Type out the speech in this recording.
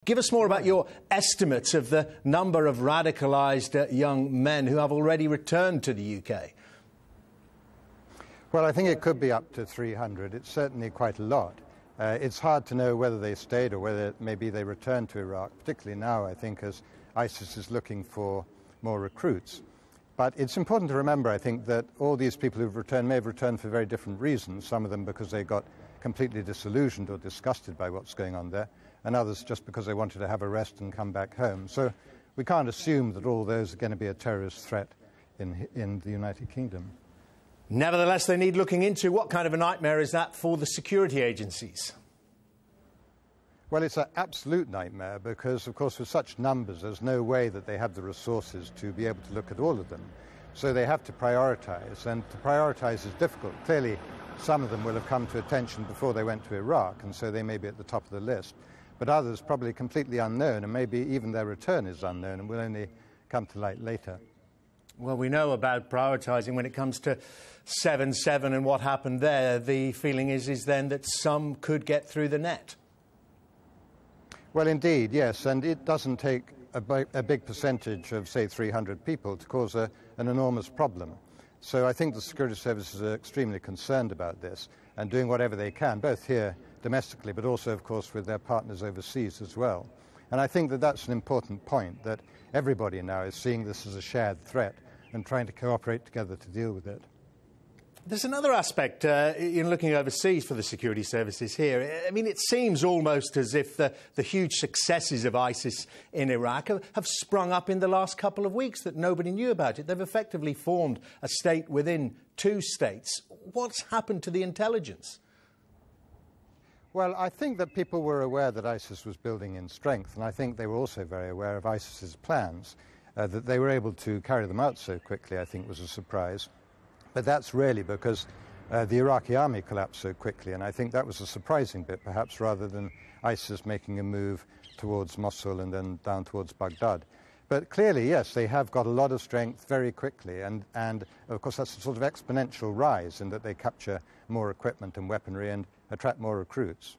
Give us more about your estimates of the number of radicalised young men who have already returned to the UK. Well, I think it could be up to 300. It's certainly quite a lot. It's hard to know whether they stayed or whether maybe they returned to Iraq, particularly now, I think, as ISIS is looking for more recruits. But it's important to remember, I think, that all these people who've returned may have returned for very different reasons, some of them because they got completely disillusioned or disgusted by what's going on there, and others just because they wanted to have a rest and come back home. So we can't assume that all those are going to be a terrorist threat in the United Kingdom. Nevertheless, they need looking into. What kind of a nightmare is that for the security agencies? Well, it's an absolute nightmare because, of course, with such numbers, there's no way that they have the resources to be able to look at all of them. So they have to prioritise, and to prioritise is difficult. Clearly, some of them will have come to attention before they went to Iraq, and so they may be at the top of the list. But others probably completely unknown, and maybe even their return is unknown and will only come to light later. Well, we know about prioritising when it comes to 7/7 and what happened there. The feeling is then that some could get through the net. Well, indeed, yes, and it doesn't take a big percentage of, say, 300 people to cause an enormous problem. So I think the security services are extremely concerned about this and doing whatever they can, both here domestically, but also, of course, with their partners overseas as well. And I think that that's an important point, that everybody now is seeing this as a shared threat and trying to cooperate together to deal with it. There's another aspect in looking overseas for the security services here. I mean, it seems almost as if the huge successes of ISIS in Iraq have sprung up in the last couple of weeks, that nobody knew about it. They've effectively formed a state within two states. What's happened to the intelligence? Well, I think that people were aware that ISIS was building in strength, and I think they were also very aware of ISIS's plans. That they were able to carry them out so quickly, I think, was a surprise. But that's really because the Iraqi army collapsed so quickly, and I think that was a surprising bit, perhaps, rather than ISIS making a move towards Mosul and then down towards Baghdad. But clearly, yes, they have got a lot of strength very quickly, and of course that's a sort of exponential rise in that they capture more equipment and weaponry and attract more recruits.